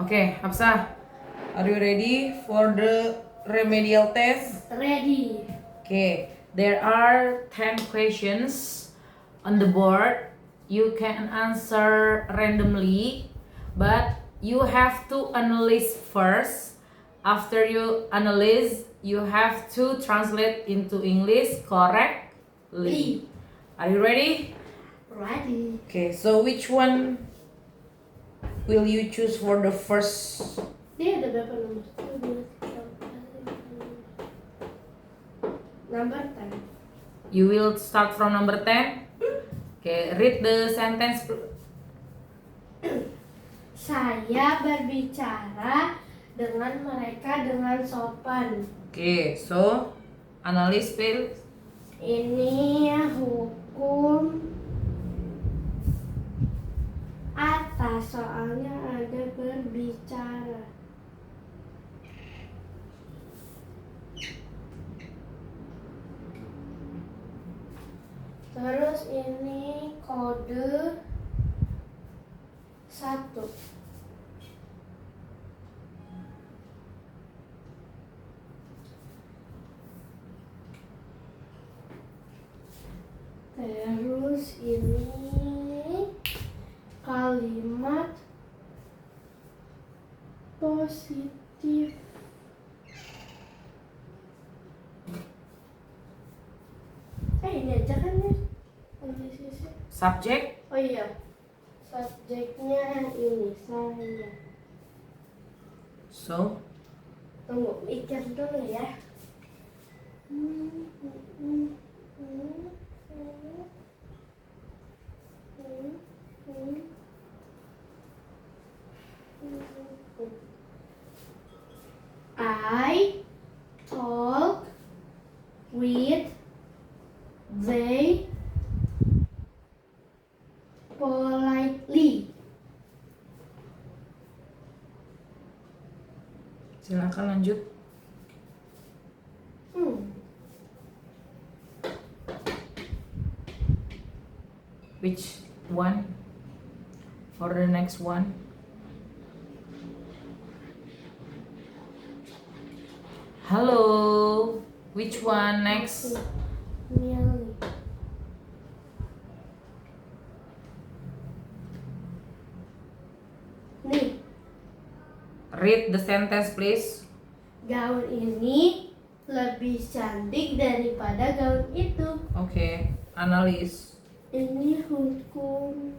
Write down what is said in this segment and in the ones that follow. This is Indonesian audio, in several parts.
Okay, Hafsah, are you ready for the remedial test? Ready. Okay, there are 10 questions on the board. You can answer randomly, but you have to analyze first. After you analyze, you have to translate into English correctly. Are you ready? Ready. Okay, so which one will you choose for the first? Dia ada berapa nomor? Number 10. You will start from number 10. Okay, read the sentence. Saya berbicara dengan mereka dengan sopan. Okay, so analyze please. Ini hukum atas, soalnya ada berbicara. Terus ini kode 1. Terus ini kalimat positif. Ini aja kan ya analisisnya. Subject. Oh iya, subjeknya ini saya. So, Tunggu, mikir dulu ya. I talk with they politely. silakan lanjut. Which one? For the next one. Hello. Which one next? Nearly. Nih, Read the sentence please. gaun ini lebih cantik daripada gaun itu. Okay, analyze. Ini hukum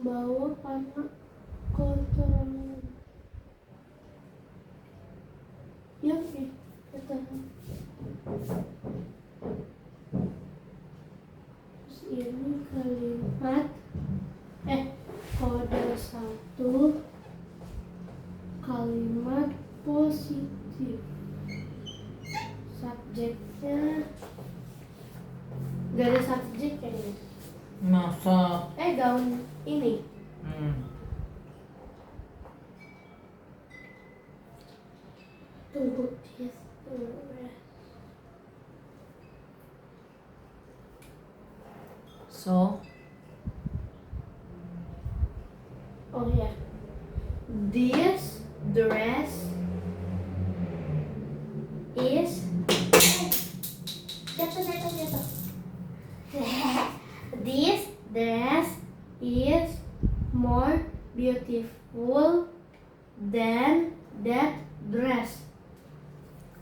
bawah karena kotoran. Ya, kita. Terus ini kalimat kode 1 kalimat positif. Subjeknya gak ada subjek kayaknya. Masa? Gaun ini. Tunggu dia. So, Oh ya. This dress is jatuh. This dress is more beautiful than that dress.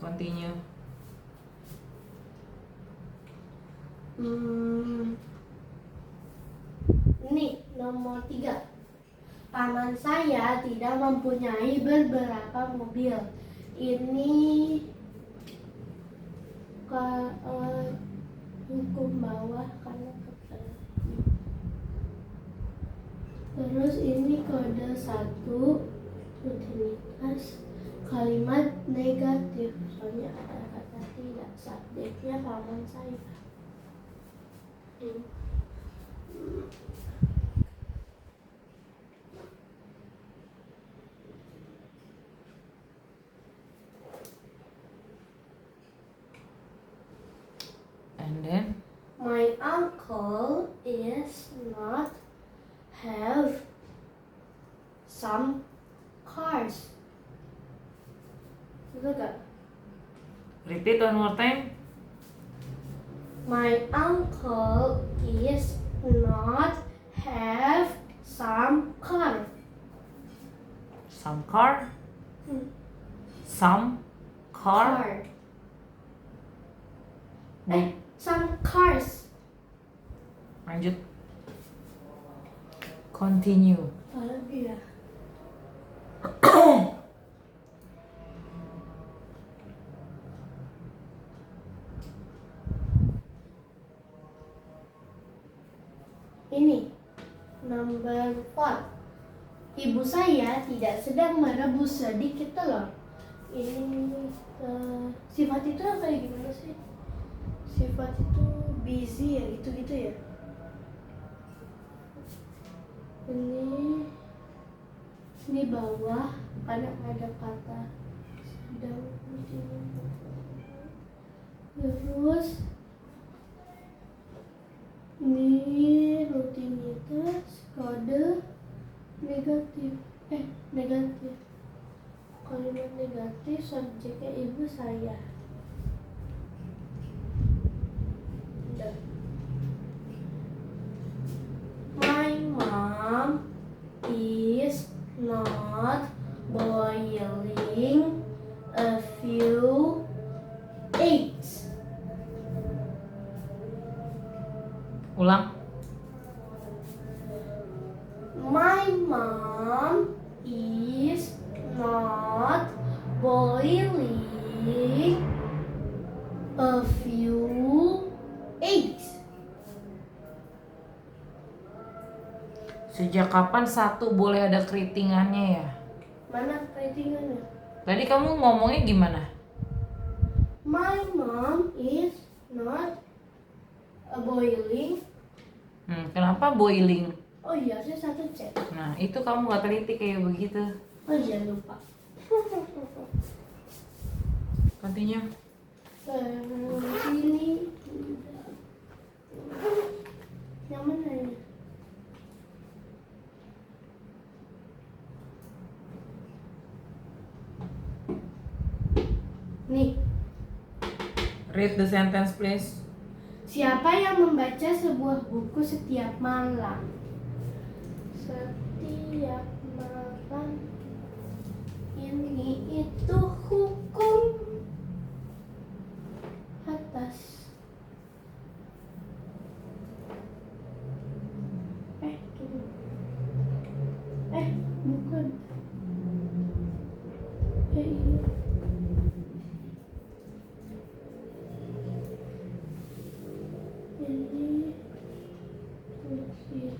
continue. Ini nomor 3. Paman saya tidak mempunyai beberapa mobil. Ini hukum bawah karena kepala. Terus ini kode 1 rutinitas kalimat negatif, soalnya ada kata tidak. Subjeknya paman saya. And then My uncle is not have some cars. Betul gak? Repeat one more time. My uncle is not have some car. Some car. Some car. Some cars. Lanjut. Continue. Apalagi ya? Ini number 4. Ibu saya tidak sedang merebus sedikit telur. Ini sifat itu kayak gimana sih? Sifat itu busy ya, gitu-gitu ya. Ini di bawah karena ada kata sedang. Terus ini rutinitas kode negatif. Negatif. Kalimat negatif subjeknya ibu saya. Udah. My mom is not boiling a few eggs. Ulang. My mom is not boiling a few eggs. Sejak kapan satu boleh ada keritingannya ya? Mana ratingannya? Tadi kamu ngomongnya gimana? My mom is not boiling. Kenapa boiling? Oh iya, saya satu cek. Nah, itu kamu gak teliti kayak begitu. Oh iya, lupa. Continue. Sini. Yang mana ini? Nih. Read the sentence please. Siapa yang membaca sebuah buku setiap malam? Setiap malam. Ini itu hukum atas. Tunggu. Bukan. Iya. Ini positif.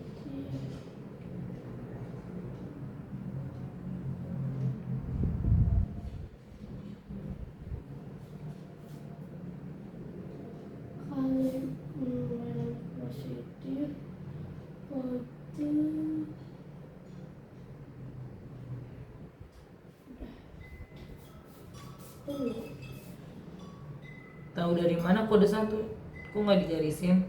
Kalimat positif waktu Tahu dari mana kode 1? Kok nggak digarisin?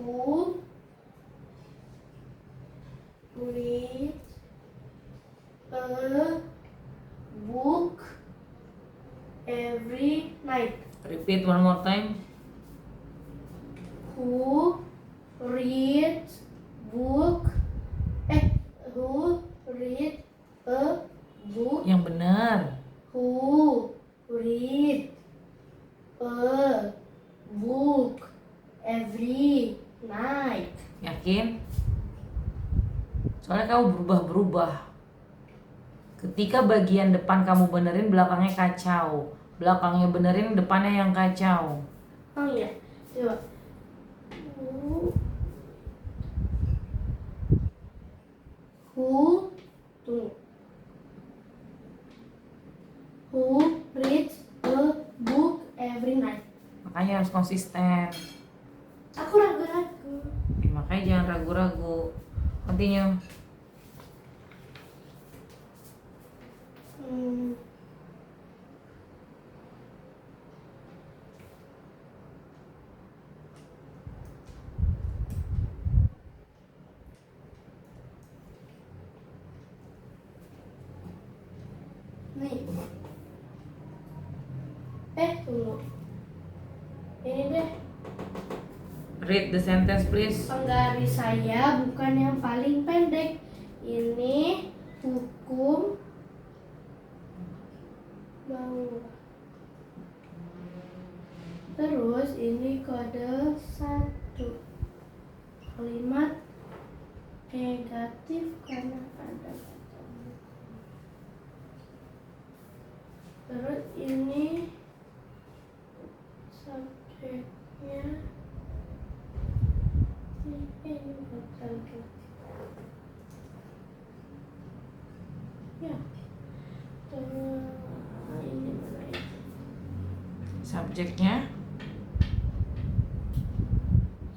Who reads a book every night? Repeat one more time. Who reads book? Who read a book? Yang benar. Who read a book every night? Yakin? Soalnya kamu berubah-berubah. Ketika bagian depan kamu benerin, belakangnya kacau. Belakangnya benerin, depannya yang kacau. Oh iya, coba. Who tunggu. Who reads a book every night? Makanya harus konsisten. Aku ragu-ragu. Makanya jangan ragu-ragu. Continue. Hmm. Nih. Tunggu. Ini deh. Read the sentence please. Penggaris saya bukan yang paling pendek. Ini hukum bawah. Terus ini kode 1. Kalimat negatif karena ada kata. Terus ini subjeknya. Ini betul. Ya. Terus ini mana itu? Subjeknya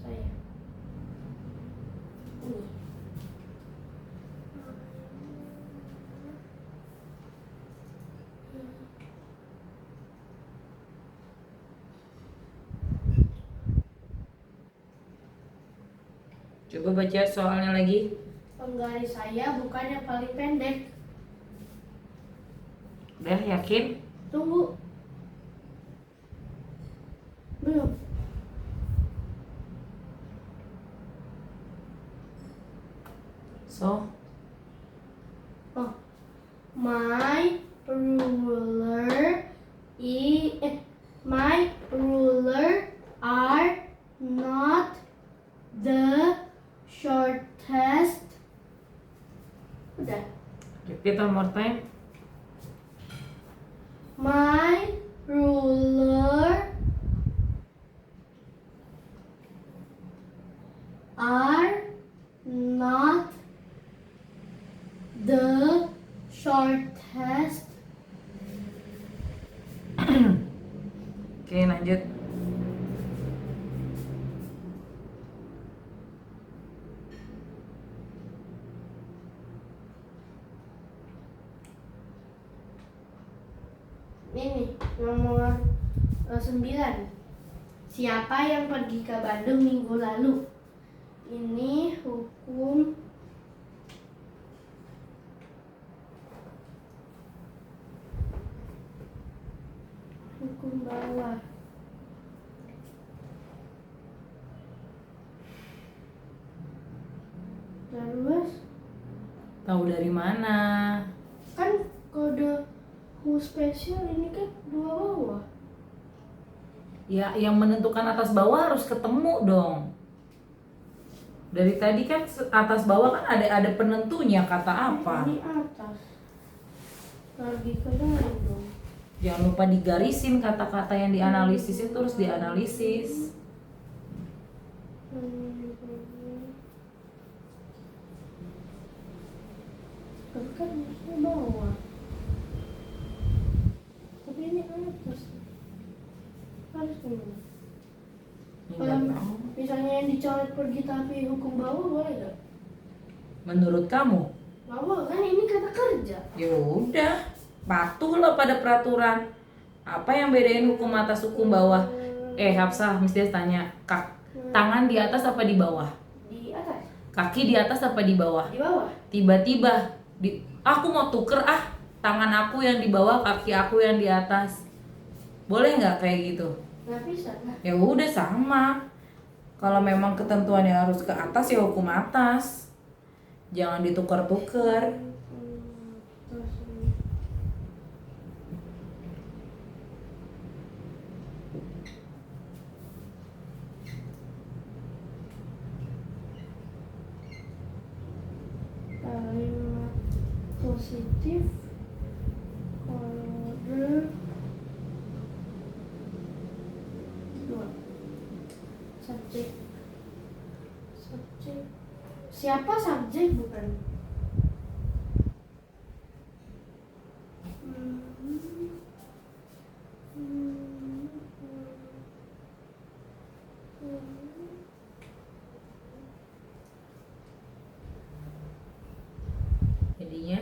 Saya. Ini. coba baca soalnya lagi. Penggaris saya bukan yang paling pendek. Udah yakin? Tunggu. Belum. So Oh. My ruler my ruler are not the shortest. Udah. repeat one more time. My ruler are not the shortest. Oke lanjut. Ini nomor 9. Siapa yang pergi ke Bandung minggu lalu? Ini hukum bawah. Terus Tahu dari mana? kan kode spesial ini kan 2 bawah. Ya, yang menentukan atas bawah harus ketemu dong. Dari tadi kan atas bawah kan ada penentunya kata apa. Ini atas. Lagi ke dalam dong. Jangan lupa digarisin kata-kata yang dianalisis itu terus dianalisis. Tapi kan harusnya bawah. Tapi ini atas. Harus gimana? Kalau misalnya yang dicoret pergi tapi hukum bawah boleh gak? Menurut kamu? Bawah kan ini kata kerja. Ya udah, patuhlah pada peraturan. Apa yang bedain hukum atas hukum bawah? Hafsah mesti tanya, tangan di atas apa di bawah? Di atas. Kaki di atas apa di bawah? Di bawah. Tiba-tiba aku mau tuker tangan aku yang di bawah, kaki aku yang di atas. Boleh nggak kayak gitu? Nggak bisa lah. Ya udah sama. Kalau memang ketentuannya harus ke atas ya hukum atas. Jangan ditukar-tukar. Terus kalimat positif kode 2. Subjek. Siapa subjek bukan? Jadinya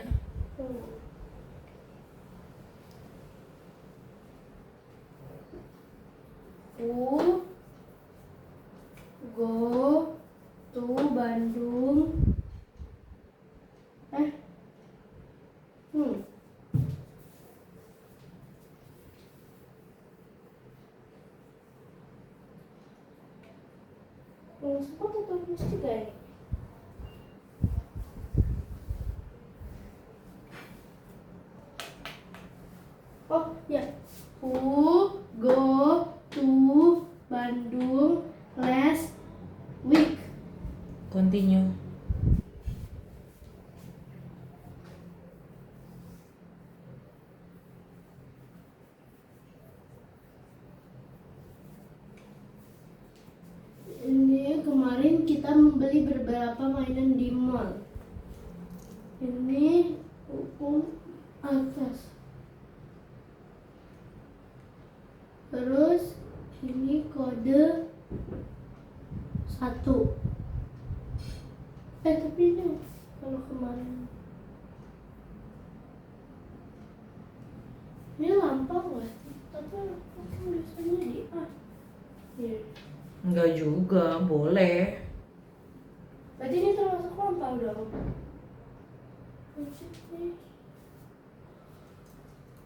Who go to Bandung? Sempat atau mesti gak ini? Oh ya, who go to Bandung last week? continue. Ini kemarin kita membeli beberapa mainan di mall. Ini hukum atas. Terus ini kode 1. Tapi ini kalau kemarin ini lampau nggak? Tapi aku biasanya di A. Iya. Enggak juga, boleh. Berarti ini termasuk lampau dong.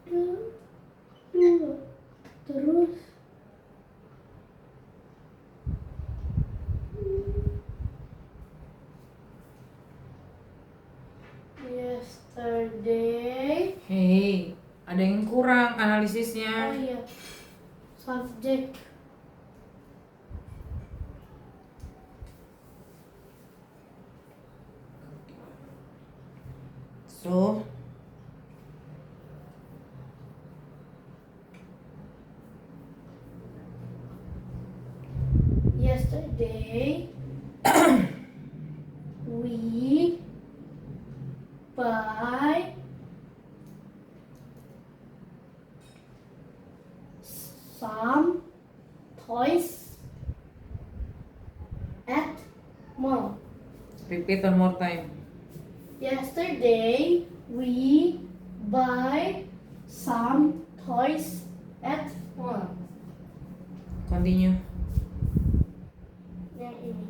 Dua. Terus yesterday. Hei, ada yang kurang Oh analisisnya. iya, subject. So, Yesterday we buy some toys at mall. repeat one more time. Yesterday we buy some toys at mall. Continue. Yang ini.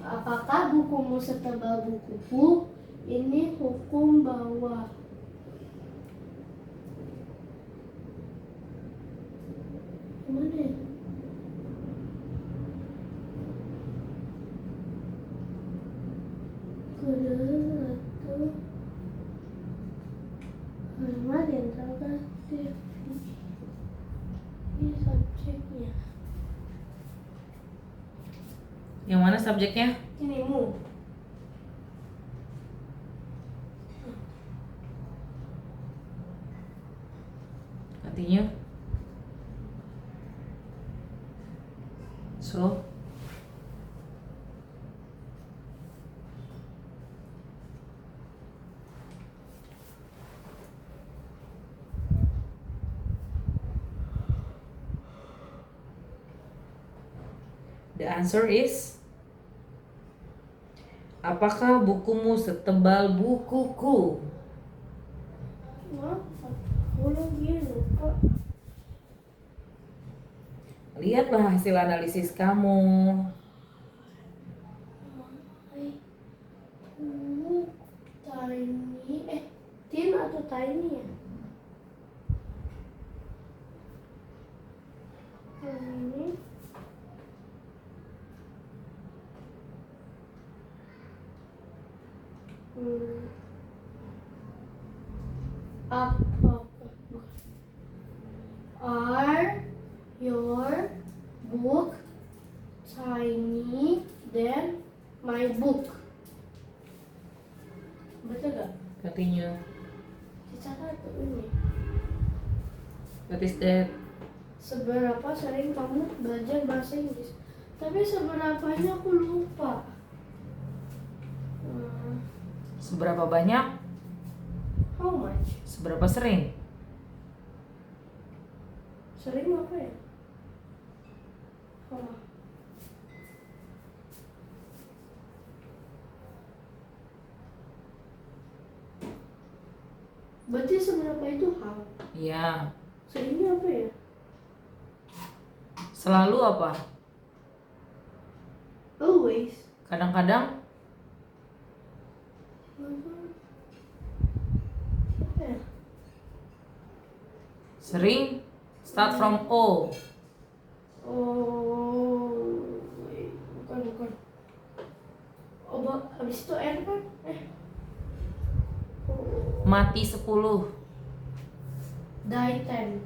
Apakah bukumu setebal bukuku? Ini hukum bawah. Mana ya? Kode atau alamat yang terkasih. Ini subjeknya. Yang mana subjeknya? Ini mu. Continue. So, the answer is, apakah bukumu setebal bukuku? Kenapa? Udah gitu kok. Lihatlah hasil analisis kamu. Tiny, tin atau tiny ya? Ini apa? Are your book tiny than my book? Betul gak? Continue. Secara ini. What is that? Seberapa sering kamu belajar bahasa Inggris? Tapi seberapanya aku lupa. Seberapa banyak? How much? Seberapa sering? Sering apa ya? Oh. Berarti seberapa itu how? Ya. Seringnya apa ya? Selalu apa? Always. Kadang-kadang Apa ya? sering. Start from O. Oh, bukan. Oh, habis itu R kan? Oh, Mati 10. die 10.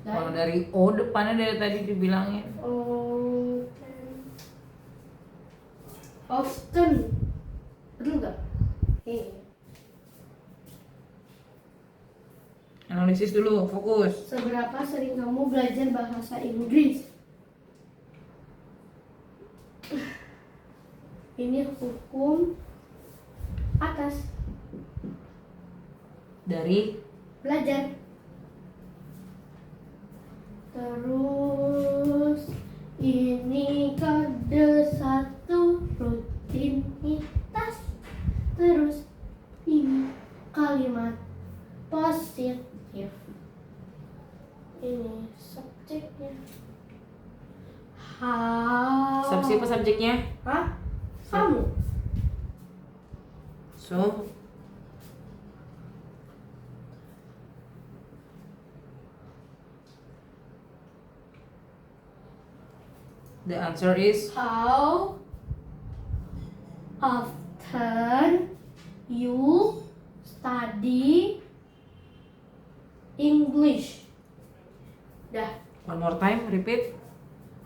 Kalau dari O depannya dari tadi dibilangin. Oh, 10. Often. Betul nggak? Analisis dulu, fokus. Seberapa sering kamu belajar bahasa Inggris? Ini hukum atas Dari belajar. Terus ini kode 1 rutinitas. Terus ini kalimat positif. Ini subjeknya. How? siapa subjeknya? Hah? Kamu? So, the answer is How often you study English? Dah. one more time, repeat.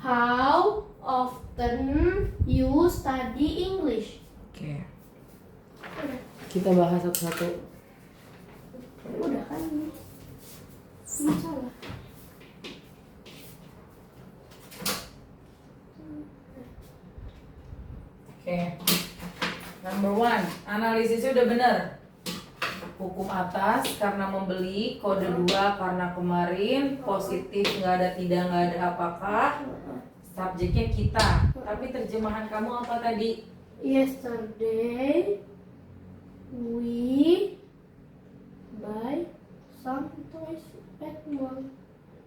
How often you study English? Oke. Udah, Kita bahas satu-satu. udah kan ini. Ini salah. Oke. Number 1, analisisnya udah bener. Hukum atas karena membeli, kode 2 karena kemarin, positif nggak ada tidak nggak ada apakah, subjeknya kita. Tapi terjemahan kamu apa tadi? Yesterday we buy some toys at mall.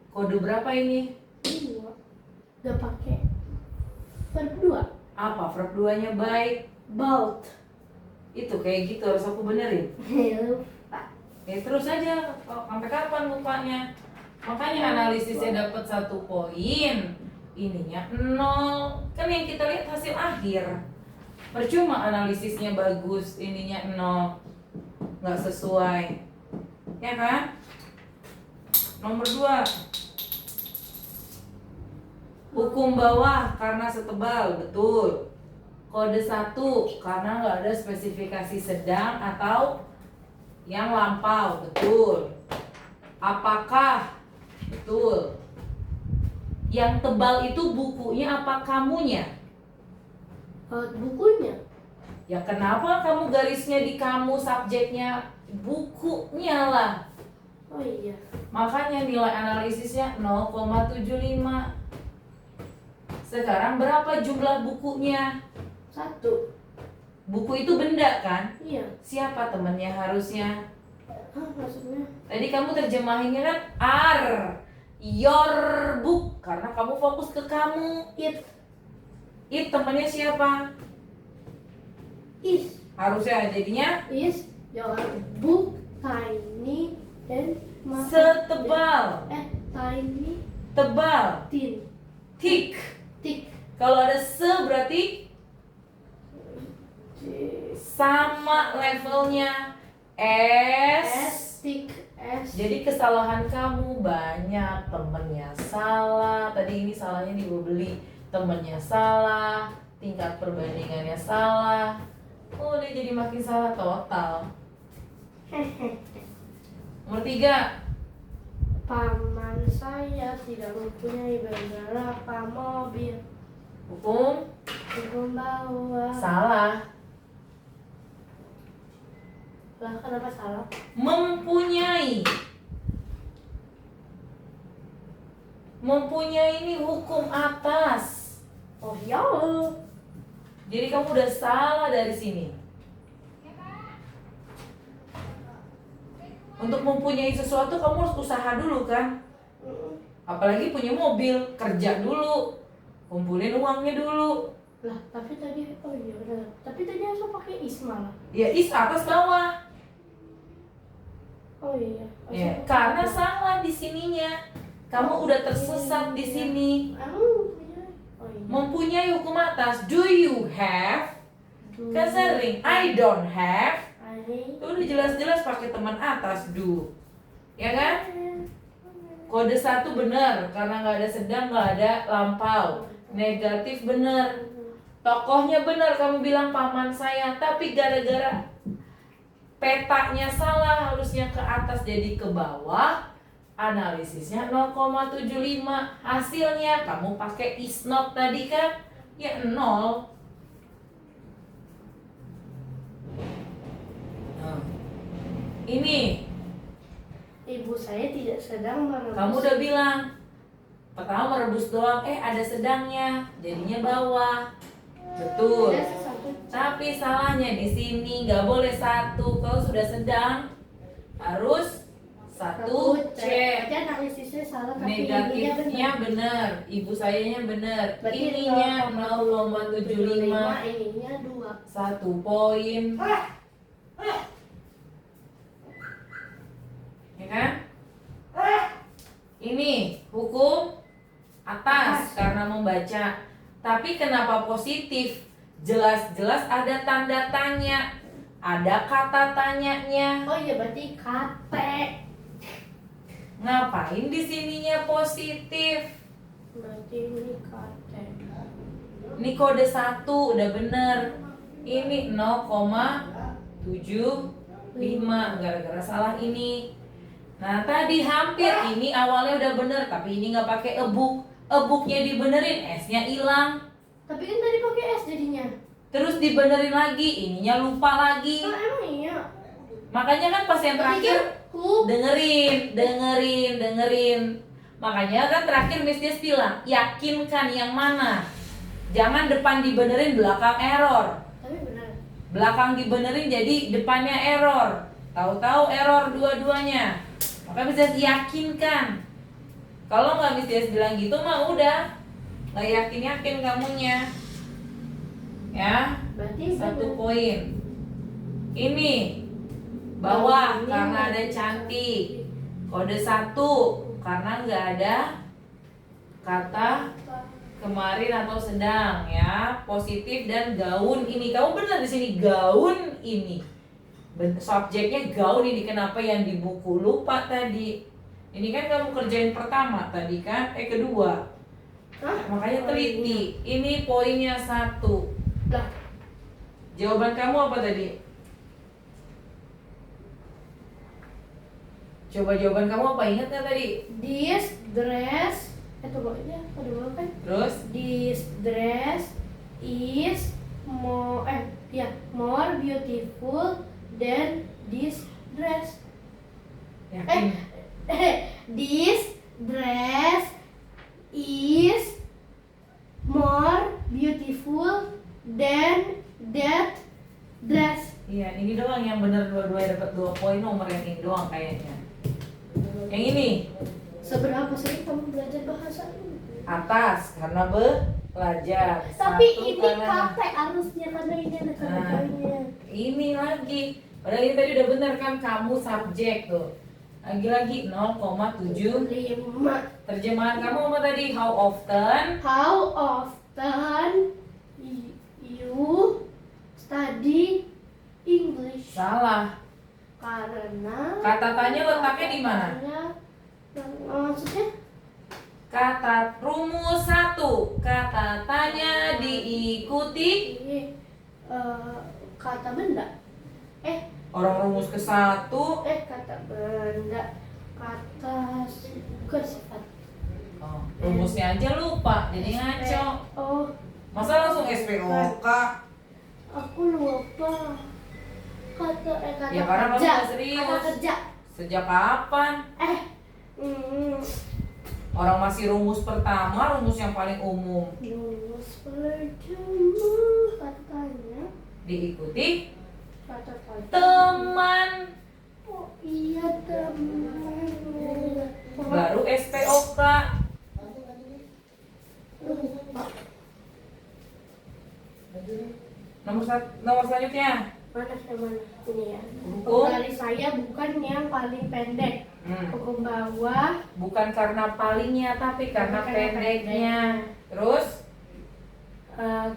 Kode berapa ini? 2. Udah pakai verb 2. Apa verb 2-nya baik? Bought. Itu kayak gitu harus aku benerin. Lupa. Ya terus aja, sampai kapan lupanya? Makanya analisisnya dapat 1 poin, ininya 0. Kan yang kita lihat hasil akhir. Percuma analisisnya bagus, ininya 0, nggak sesuai, ya kan? Nomor 2, hukum bawah karena setebal, betul. Kode 1 karena nggak ada spesifikasi sedang atau yang lampau, betul. Apakah, betul. Yang tebal itu bukunya apa kamunya? Bukunya. Ya kenapa kamu garisnya di kamu, subjeknya bukunya lah. Oh iya. Makanya nilai analisisnya 0,75. Sekarang berapa jumlah bukunya? 1. Buku itu benda kan? Iya. Siapa temennya harusnya? Maksudnya? Tadi kamu terjemahinnya kan are your book karena kamu fokus ke kamu. It temennya siapa? Is. Harusnya jadinya Is your book tiny and setebal, tiny tebal, thin. thick. Thick. Kalau ada se berarti sama levelnya. S. Thick S. Jadi kesalahan kamu banyak, temennya salah. Tadi ini salahnya dibeli, temennya salah, tingkat perbandingannya salah. Oh, dia jadi makin salah total. Nomor 3, Paman saya tidak mempunyai beberapa mobil. hukum Membawa. salah. Lah kenapa salah? Mempunyai. mempunyai ini hukum atas. Oh ya. Jadi kamu udah salah dari sini. Untuk mempunyai sesuatu kamu harus usaha dulu kan. Apalagi punya mobil, kerja dulu, kumpulin uangnya dulu. Lah, tapi tadi oh iya benar. Tapi tadi aku pakai is malah. Ya is atas bawah. Oh iya. Ya, karena salah di sininya. Kamu udah tersesat di sini. Oh iya. Mempunyai hukum atas. Do you have? Kan sering. I don't have. Itu udah jelas-jelas pakai teman atas do. Ya kan? Kode 1 benar karena nggak ada sedang, nggak ada lampau. Negatif benar. Tokohnya benar, kamu bilang paman saya, tapi gara-gara petanya salah, harusnya ke atas jadi ke bawah. Analisisnya 0,75. Hasilnya kamu pakai is not tadi kan? Ya 0. Nah, ini Ibu saya tidak sedang merebus. kamu udah bilang pertama merebus doang, ada sedangnya, jadinya bawah. Betul. Ada sesuatu. Tapi salahnya di sini nggak boleh 1. Kalau sudah sedang harus 1 C. Berarti analisisnya salah tapi Negatifnya benar, ibu sayanya benar. Berarti Ininya 0,75, 0,75. ininya 2. 1 poin. Ya kan? Ini hukum atas karena membaca. Tapi kenapa positif? Jelas-jelas ada tanda tanya, ada kata tanyanya. Oh iya berarti kate. Ngapain di sininya positif? Berarti ini kate. Ini kode 1 udah bener. Ini 0,75 gara-gara salah ini. Nah tadi hampir ini awalnya udah bener, tapi ini nggak pakai ebuk. Ebuknya dibenerin, S-nya hilang. Tapi kan tadi pakai S jadinya. Terus dibenerin lagi, ininya lupa lagi. Oh emang iya. Makanya kan pas yang terakhir dengerin. Makanya kan terakhir Miss Des bilang, yakinkan yang mana. Jangan depan dibenerin, belakang error. Tapi benar. Belakang dibenerin jadi depannya error. Tahu-tahu error dua-duanya. Maka Miss Des yakinkan. Kalau nggak Miss Des bilang gitu mah udah nggak yakin kamunya. Ya, Berarti 1 poin. Ini bawah Ini karena ada cantik. Kode 1 karena nggak ada kata kemarin atau sedang ya. Positif dan gaun ini. Kamu benar di sini gaun ini. Subjeknya gaun ini, kenapa yang di buku lupa tadi? Ini kan kamu kerjain pertama tadi kan, kedua. Hah? Makanya teliti. Ini poinnya 1. Lah, Jawaban kamu apa tadi? Coba jawaban kamu apa? Ingat nggak tadi? this dress tunggu aja, kedua kan? Terus? This dress is more beautiful than this dress. Yakin? This dress is more beautiful than that dress. Iya, ini doang yang benar dua-duanya dapat 2 poin, nomor yang ini doang kayaknya. Yang ini Seberapa sering kamu belajar bahasa ini? atas karena belajar. Tapi 1 ini karena kate harusnya karena ini ada kata-katanya. ini lagi. Padahal ini tadi udah benar kan, kamu subjek tuh. Lagi-lagi 0,7. 5. Terjemahan kamu apa tadi? How often? How often you study English? Salah. Karena Kata tanya letaknya di mana? Maksudnya Kata rumus 1. Kata tanya diikuti ini kata benda. orang rumus ke 1. Kata benda. Kata bukan sifat. Oh, rumusnya aja lupa, jadi ngaco. Oh, Masa langsung SPOK? aku lupa. Kata Ya, karena kamu kerja. nggak serius. Kata kerja. Sejak kapan? Orang masih rumus pertama, rumus yang paling umum. Rumus pertama katanya. Diikuti Kata-kata. teman. Oh iya teman. Baru SPOK. Nomor selanjutnya. Mana ini ya? Hukum. Penggaris saya bukan yang paling pendek. Hukum bawah. Bukan karena palingnya, tapi karena pendeknya. Terus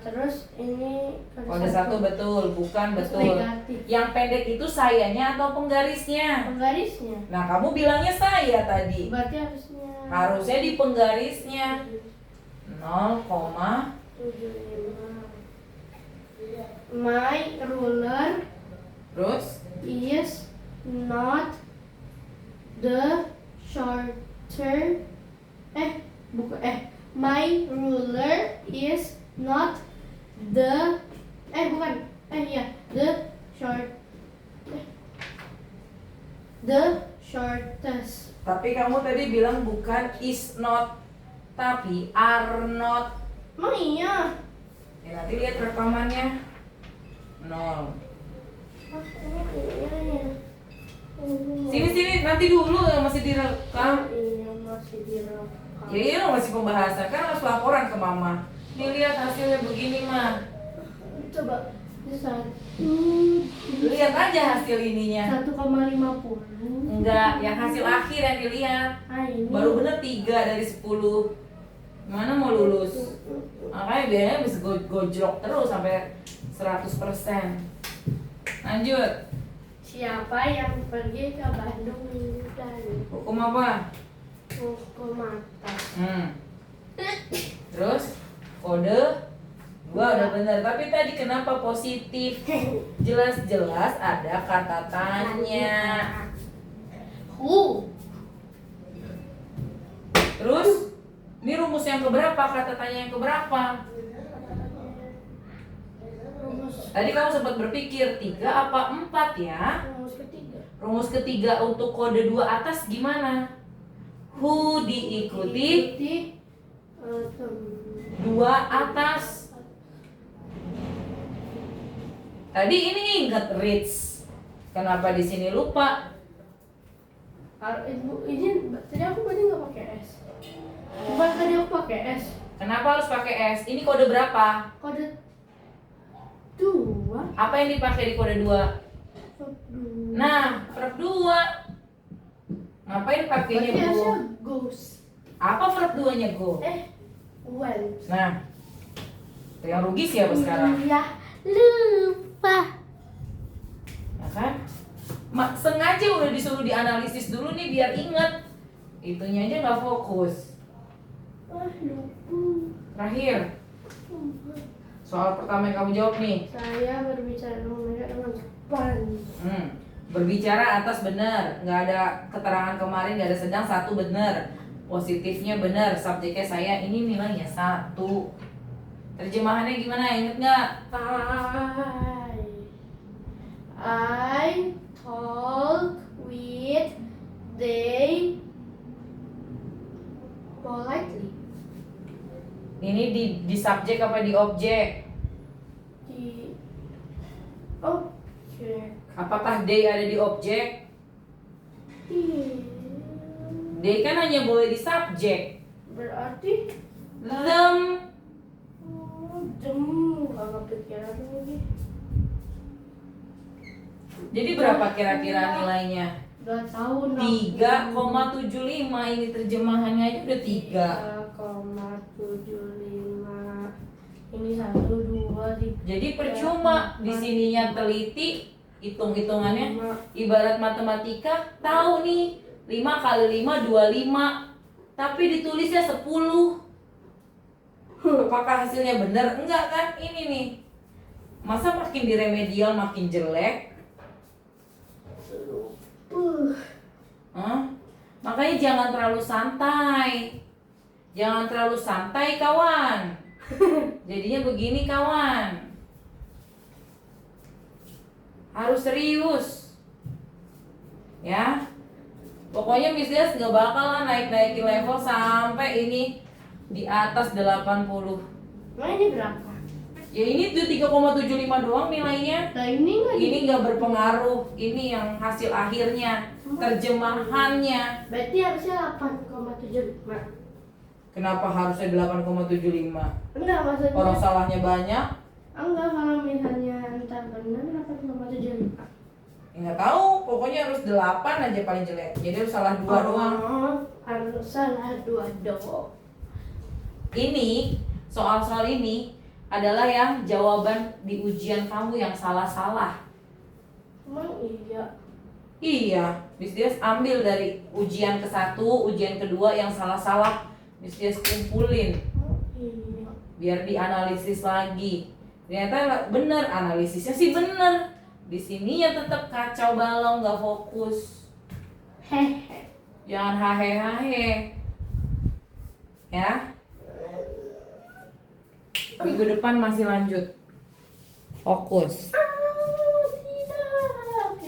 Terus ini kode 1 betul, bukan Terus betul. negatif. Yang pendek itu sayanya atau penggarisnya? Penggarisnya. Nah, kamu bilangnya saya tadi. Berarti Harusnya di penggarisnya. 0,75. 75. My ruler Terus is not the shorter. My ruler is not the short the shortest. tapi kamu tadi bilang bukan is not, tapi are not. Emang iya? Ya, nanti lihat rekamannya. 0. Iya ya. Sini nanti dulu masih direkam. Iya masih direkam. Ya iya masih pembahasan, kan harus laporan ke mama. Nih lihat hasilnya begini mah. Coba ini 1. Lihat aja hasil ininya. 1,50. Enggak, yang hasil akhir yang dilihat. Ini. Baru bener 3 dari 10. Gimana mau lulus? Makanya biasanya bisa gojlok terus sampai 100%. Lanjut. Siapa yang pergi ke Bandung minggu lalu? Hukum apa? Hukum atas. Terus kode 2 udah bener. Tapi tadi kenapa positif? Jelas-jelas ada kata tanya. Who? Terus ini rumus yang keberapa? Kata tanya yang keberapa? Tadi kamu sempat berpikir 3 apa 4 ya? Rumus ketiga. Rumus ketiga untuk kode 2 atas gimana? Who diikuti 2 atas. Tadi ini ingat reads. Kenapa di sini lupa? Ini tadi aku berarti nggak pakai S. Bukan tadi aku pakai S. Kenapa harus pakai S? Ini kode berapa? Kode 2. Apa yang dipakai di kode 2? Nah, verb 2. Ngapain pakainya Berarti go? Asya goes. Apa verb 2-nya go? Went. Nah, yang rugi siapa sekarang? Iya, lupa. Ya kan? Sengaja udah disuruh dianalisis dulu nih biar inget. Itunya aja nggak fokus. Lupa. Terakhir, soal pertama yang kamu jawab nih. Saya berbicara dengan mereka dengan sopan. Berbicara atas benar, nggak ada keterangan kemarin, nggak ada sedang, 1 benar. Positifnya benar, subjeknya saya, ini nilainya 1. Terjemahannya gimana, inget nggak? I talk with they politely. Ini di subjek apa di objek? Di objek. Apakah they ada di objek? They kan hanya boleh di subjek. Berarti Them. Gak kepikiran lagi. Jadi berapa kira-kira nilainya? Udah tahu 3,75. Ini terjemahannya aja udah 3,75. Ini 1, 2, 3. Jadi percuma di sininya teliti hitung-hitungannya. Ibarat matematika, tahu nih 5 kali 5 25. Tapi ditulisnya 10. Apakah hasilnya benar? Enggak kan? Ini nih. Masa makin diremedial makin jelek? Makanya jangan terlalu santai. Jangan terlalu santai kawan. Jadinya begini kawan. Harus serius. Ya. Pokoknya Miss Dias nggak bakalan naik-naikin level sampai ini di atas 80. Nah ini berapa? Ya ini tuh 3,75 doang nilainya. Nah ini nggak Ini nggak berpengaruh. Ini yang hasil akhirnya, terjemahannya. Berarti harusnya 8,75. Kenapa harusnya 8,75? Enggak maksudnya. Orang salahnya banyak. Enggak, kalau misalnya entar benar 8,75. Nggak tahu, pokoknya harus 8 aja paling jelek. Jadi harus salah 2 doang. Oh, harus salah 2 doang. Ini, soal-soal ini adalah yang jawaban di ujian kamu yang salah-salah. Emang iya? Iya, Miss Dias ambil dari ujian ke-1, ujian kedua yang salah-salah. Miss Dias kumpulin Emang iya? biar dianalisis lagi. Ternyata bener, analisisnya sih bener. Di sininya tetap kacau balau, nggak fokus. Hehe. Jangan hahe-hahe. Ya. Minggu depan masih lanjut. Fokus.